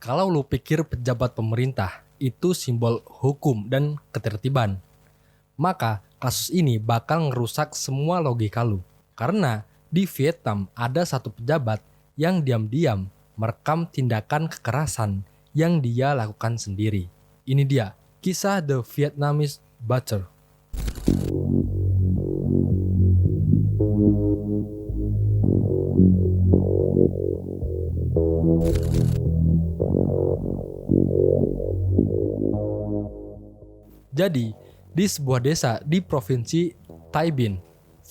Kalau lu pikir pejabat pemerintah itu simbol hukum dan ketertiban, maka kasus ini bakal ngerusak semua logika lu. Karena di Vietnam ada satu pejabat yang diam-diam merekam tindakan kekerasan yang dia lakukan sendiri. Ini dia, kisah The Vietnamese Butcher. Jadi, di sebuah desa di provinsi Tay Binh,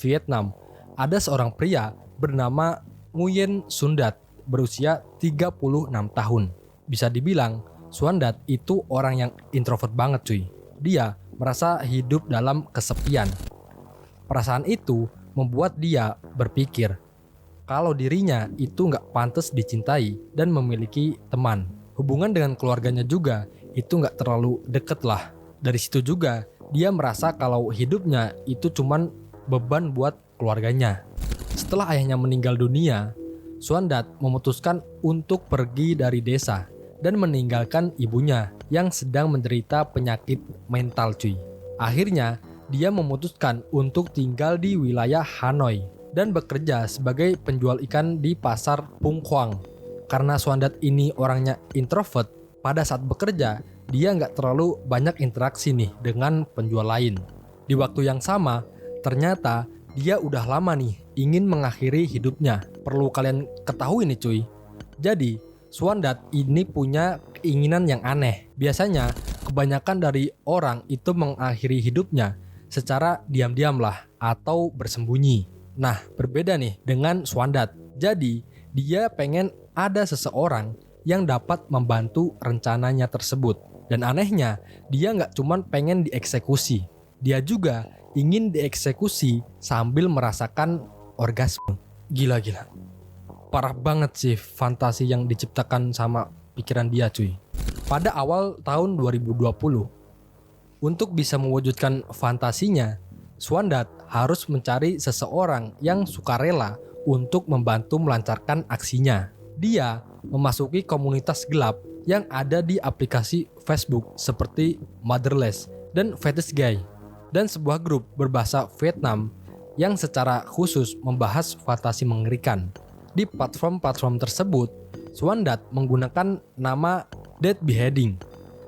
Vietnam, ada seorang pria bernama Nguyen Xuan Dat berusia 36 tahun. Bisa dibilang, Xuan Dat itu orang yang introvert banget cuy. Dia merasa hidup dalam kesepian. Perasaan itu membuat dia berpikir kalau dirinya itu nggak pantas dicintai dan memiliki teman. Hubungan dengan keluarganya juga itu nggak terlalu deket lah. Dari situ juga dia merasa kalau hidupnya itu cuman beban buat keluarganya. Setelah ayahnya meninggal dunia, Xuan Dat memutuskan untuk pergi dari desa dan meninggalkan ibunya yang sedang menderita penyakit mental cuy. Akhirnya dia memutuskan untuk tinggal di wilayah Hanoi dan bekerja sebagai penjual ikan di pasar Pung Quang. Karena Xuan Dat ini orangnya introvert, pada saat bekerja dia nggak terlalu banyak interaksi nih dengan penjual lain. Di waktu yang sama, ternyata dia udah lama nih ingin mengakhiri hidupnya. Perlu kalian ketahui nih cuy. Jadi, Xuan Dat ini punya keinginan yang aneh. Biasanya, kebanyakan dari orang itu mengakhiri hidupnya secara diam-diam lah atau bersembunyi. Nah, berbeda nih dengan Xuan Dat. Jadi, dia pengen ada seseorang yang dapat membantu rencananya tersebut. Dan anehnya, dia nggak cuma pengen dieksekusi. Dia juga ingin dieksekusi sambil merasakan orgasme. Gila. Parah banget sih fantasi yang diciptakan sama pikiran dia cuy. Pada awal tahun 2020, untuk bisa mewujudkan fantasinya, Xuan Dat harus mencari seseorang yang sukarela untuk membantu melancarkan aksinya. Dia memasuki komunitas gelap yang ada di aplikasi Facebook seperti Motherless dan Fetish Guy, dan sebuah grup berbahasa Vietnam yang secara khusus membahas fantasi mengerikan. Di platform-platform tersebut, Xuan Dat menggunakan nama Dead Beheading.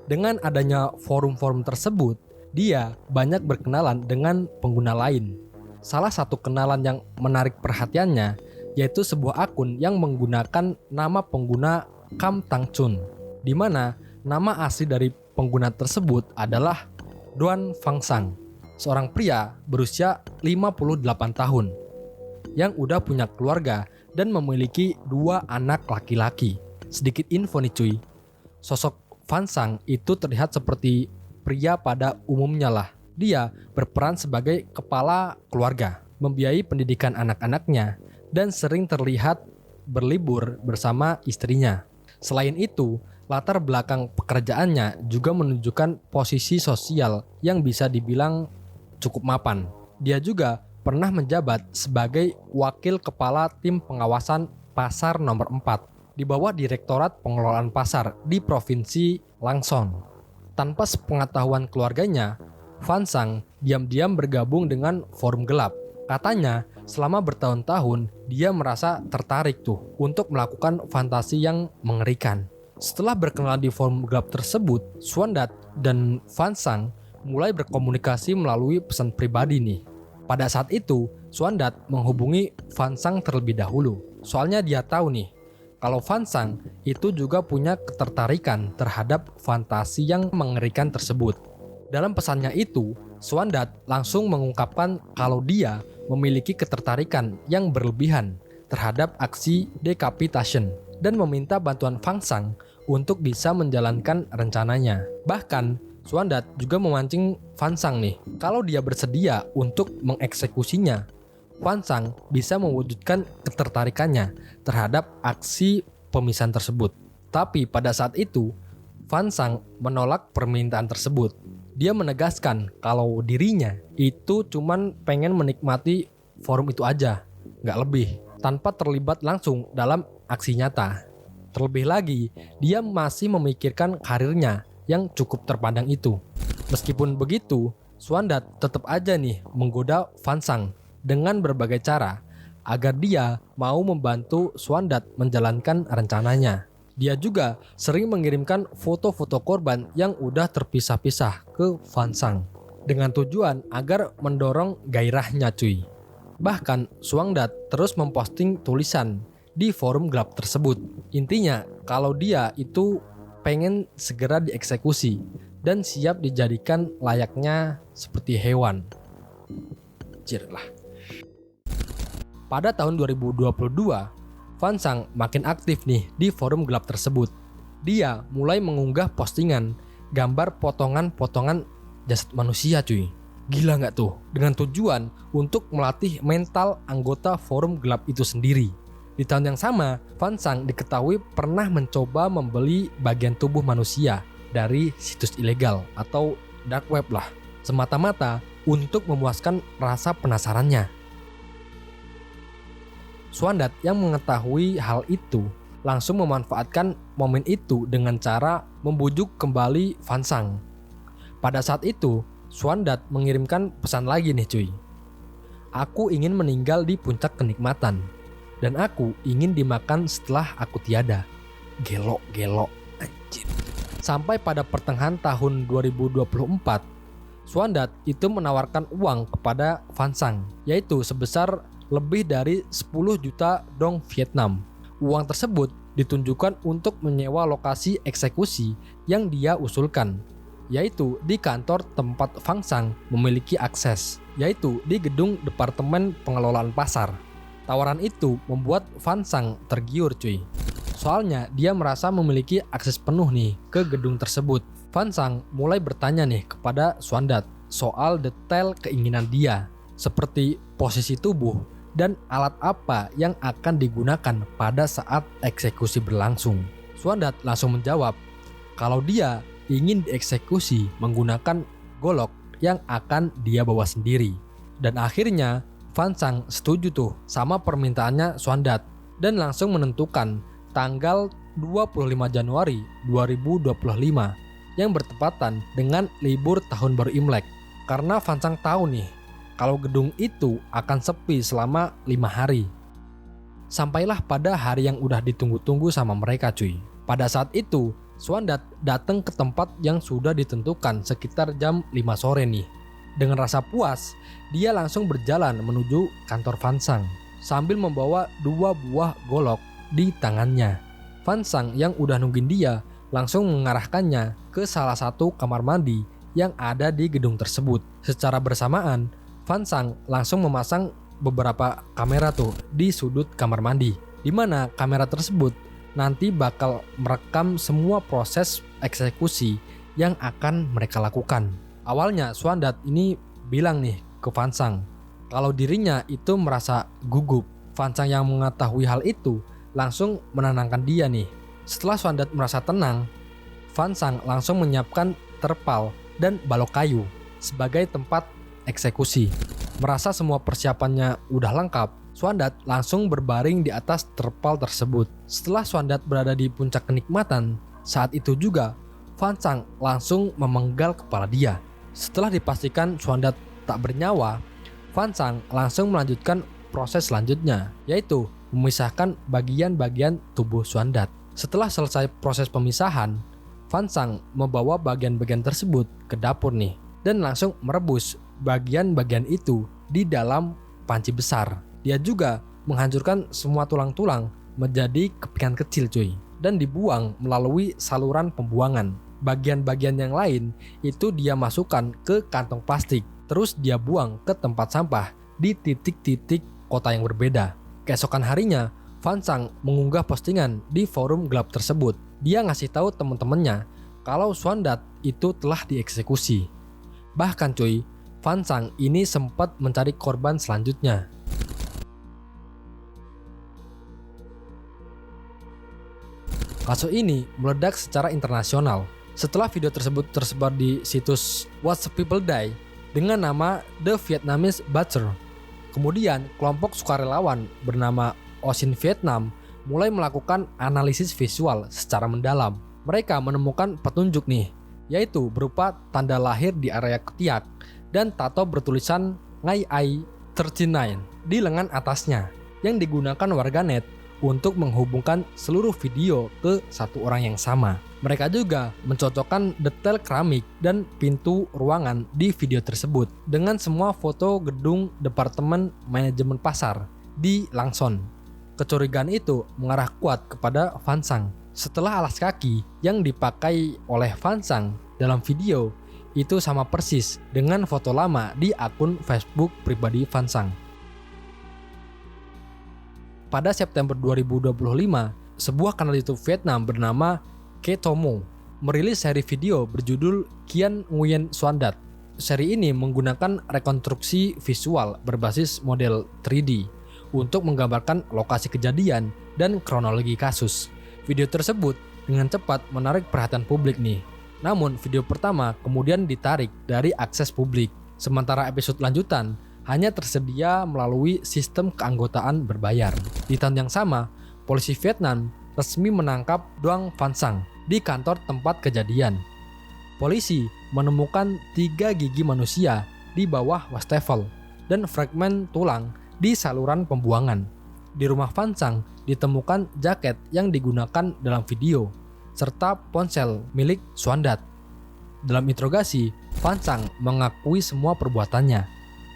Dengan adanya forum-forum tersebut, dia banyak berkenalan dengan pengguna lain. Salah satu kenalan yang menarik perhatiannya yaitu sebuah akun yang menggunakan nama pengguna Kam Tang Chun, di mana nama asli dari pengguna tersebut adalah Duan Fang Sang, seorang pria berusia 58 tahun yang udah punya keluarga dan memiliki 2 anak laki-laki. Sedikit info nih cuy, sosok Fang Sang itu terlihat seperti pria pada umumnya lah. Dia berperan sebagai kepala keluarga, membiayai pendidikan anak-anaknya, dan sering terlihat berlibur bersama istrinya. Selain itu, latar belakang pekerjaannya juga menunjukkan posisi sosial yang bisa dibilang cukup mapan. Dia juga pernah menjabat sebagai wakil kepala tim pengawasan pasar nomor 4 di bawah Direktorat Pengelolaan Pasar di Provinsi Lang Son. Tanpa sepengetahuan keluarganya, Fang Sang diam-diam bergabung dengan forum gelap. Katanya, selama bertahun-tahun dia merasa tertarik tuh untuk melakukan fantasi yang mengerikan. Setelah berkenalan di forum gelap tersebut, Xuan Dat dan Fang Sang mulai berkomunikasi melalui pesan pribadi nih. Pada saat itu, Xuan Dat menghubungi Fang Sang terlebih dahulu. Soalnya dia tahu nih, kalau Fang Sang itu juga punya ketertarikan terhadap fantasi yang mengerikan tersebut. Dalam pesannya itu, Xuan Dat langsung mengungkapkan kalau dia memiliki ketertarikan yang berlebihan terhadap aksi decapitation dan meminta bantuan Fang Sang untuk bisa menjalankan rencananya. Bahkan, Xuan Dat juga memancing Fang Sang nih, kalau dia bersedia untuk mengeksekusinya, Fang Sang bisa mewujudkan ketertarikannya terhadap aksi pemisahan tersebut. Tapi pada saat itu, Fang Sang menolak permintaan tersebut. Dia menegaskan kalau dirinya itu cuman pengen menikmati forum itu aja, nggak lebih, tanpa terlibat langsung dalam aksi nyata. Terlebih lagi, dia masih memikirkan karirnya yang cukup terpandang itu. Meskipun begitu, Swandat tetap aja nih menggoda Fansang dengan berbagai cara agar dia mau membantu Swandat menjalankan rencananya. Dia juga sering mengirimkan foto-foto korban yang udah terpisah-pisah ke Fansang dengan tujuan agar mendorong gairahnya cuy. Bahkan Swandat terus memposting tulisan di forum gelap tersebut. Intinya kalau dia itu pengen segera dieksekusi dan siap dijadikan layaknya seperti hewan. Lah. Pada tahun 2022, Fansang makin aktif nih di forum gelap tersebut. Dia mulai mengunggah postingan gambar potongan-potongan jasad manusia cuy. Gila nggak tuh? Dengan tujuan untuk melatih mental anggota forum gelap itu sendiri. Di tahun yang sama, Fansang diketahui pernah mencoba membeli bagian tubuh manusia dari situs ilegal atau dark web lah, semata-mata untuk memuaskan rasa penasarannya. Swandat yang mengetahui hal itu langsung memanfaatkan momen itu dengan cara membujuk kembali Fansang. Pada saat itu, Swandat mengirimkan pesan lagi nih cuy. Aku ingin meninggal di puncak kenikmatan. Dan aku ingin dimakan setelah aku tiada. Gelo, anjir. Sampai pada pertengahan tahun 2024, Swandat itu menawarkan uang kepada Fansang, yaitu sebesar lebih dari 10 juta dong Vietnam. Uang tersebut ditunjukkan untuk menyewa lokasi eksekusi yang dia usulkan, yaitu di kantor tempat Fansang memiliki akses, yaitu di gedung Departemen Pengelolaan Pasar. Tawaran itu membuat Fansang tergiur cuy. Soalnya dia merasa memiliki akses penuh nih ke gedung tersebut. Fansang mulai bertanya nih kepada Swandat soal detail keinginan dia, seperti posisi tubuh dan alat apa yang akan digunakan pada saat eksekusi berlangsung. Swandat langsung menjawab kalau dia ingin dieksekusi menggunakan golok yang akan dia bawa sendiri. Dan akhirnya Fansang setuju tuh sama permintaannya Swandat dan langsung menentukan tanggal 25 Januari 2025 yang bertepatan dengan libur tahun baru Imlek. Karena Fansang tahu nih kalau gedung itu akan sepi selama 5 hari. Sampailah pada hari yang udah ditunggu-tunggu sama mereka cuy. Pada saat itu Swandat datang ke tempat yang sudah ditentukan sekitar jam 5 sore nih. Dengan rasa puas, dia langsung berjalan menuju kantor Fansang sambil membawa 2 buah golok di tangannya. Fansang yang udah nungguin dia langsung mengarahkannya ke salah satu kamar mandi yang ada di gedung tersebut. Secara bersamaan, Fansang langsung memasang beberapa kamera tuh di sudut kamar mandi, di mana kamera tersebut nanti bakal merekam semua proses eksekusi yang akan mereka lakukan. Awalnya Swandat ini bilang nih ke Fansang kalau dirinya itu merasa gugup. Fansang yang mengetahui hal itu langsung menenangkan dia nih. Setelah Swandat merasa tenang, Fansang langsung menyiapkan terpal dan balok kayu sebagai tempat eksekusi. Merasa semua persiapannya udah lengkap, Swandat langsung berbaring di atas terpal tersebut. Setelah Swandat berada di puncak kenikmatan, saat itu juga Fansang langsung memenggal kepala dia. Setelah dipastikan Swandat tak bernyawa, Fansang langsung melanjutkan proses selanjutnya, yaitu memisahkan bagian-bagian tubuh Swandat. Setelah selesai proses pemisahan, Fansang membawa bagian-bagian tersebut ke dapur nih dan langsung merebus bagian-bagian itu di dalam panci besar. Dia juga menghancurkan semua tulang-tulang menjadi kepingan kecil cuy dan dibuang melalui saluran pembuangan. Bagian-bagian yang lain itu dia masukkan ke kantong plastik, terus dia buang ke tempat sampah di titik-titik kota yang berbeda. Keesokan harinya, Fansang mengunggah postingan di forum gelap tersebut. Dia ngasih tahu teman-temannya kalau Swandat itu telah dieksekusi. Bahkan cuy, Fansang ini sempat mencari korban selanjutnya. Kasus ini meledak secara internasional setelah video tersebut tersebar di situs Watch People Die dengan nama The Vietnamese Butcher. Kemudian kelompok sukarelawan bernama Ocean Vietnam mulai melakukan analisis visual secara mendalam. Mereka menemukan petunjuk nih, yaitu berupa tanda lahir di area ketiak dan tato bertulisan Ngai Ai 39 di lengan atasnya yang digunakan warganet untuk menghubungkan seluruh video ke satu orang yang sama. Mereka juga mencocokkan detail keramik dan pintu ruangan di video tersebut dengan semua foto gedung Departemen Manajemen Pasar di Langson. Kecurigaan itu mengarah kuat kepada Fansang. Setelah alas kaki yang dipakai oleh Fansang dalam video itu sama persis dengan foto lama di akun Facebook pribadi Fansang. Pada September 2025, sebuah kanal YouTube Vietnam bernama Ketomo merilis seri video berjudul Kian Nguyen Xuan Dat. Seri ini menggunakan rekonstruksi visual berbasis model 3D untuk menggambarkan lokasi kejadian dan kronologi kasus. Video tersebut dengan cepat menarik perhatian publik nih. Namun video pertama kemudian ditarik dari akses publik, sementara episode lanjutan hanya tersedia melalui sistem keanggotaan berbayar. Di tahun yang sama, polisi Vietnam resmi menangkap Doang Fansang di kantor tempat kejadian. Polisi menemukan 3 gigi manusia di bawah wastafel dan fragmen tulang di saluran pembuangan. Di rumah Fansang ditemukan jaket yang digunakan dalam video, serta ponsel milik Xuan Dat. Dalam interogasi, Fansang mengakui semua perbuatannya,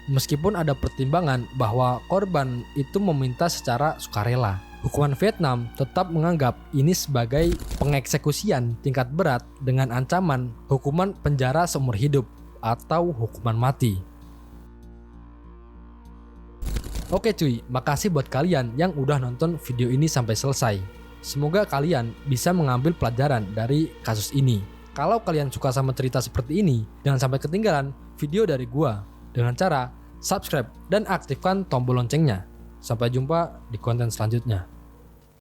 meskipun ada pertimbangan bahwa korban itu meminta secara sukarela. Hukuman Vietnam tetap menganggap ini sebagai pengeksekusian tingkat berat dengan ancaman hukuman penjara seumur hidup atau hukuman mati. Oke cuy, makasih buat kalian yang udah nonton video ini sampai selesai. Semoga kalian bisa mengambil pelajaran dari kasus ini. Kalau kalian suka sama cerita seperti ini, jangan sampai ketinggalan video dari gua dengan cara subscribe dan aktifkan tombol loncengnya. Sampai jumpa di konten selanjutnya.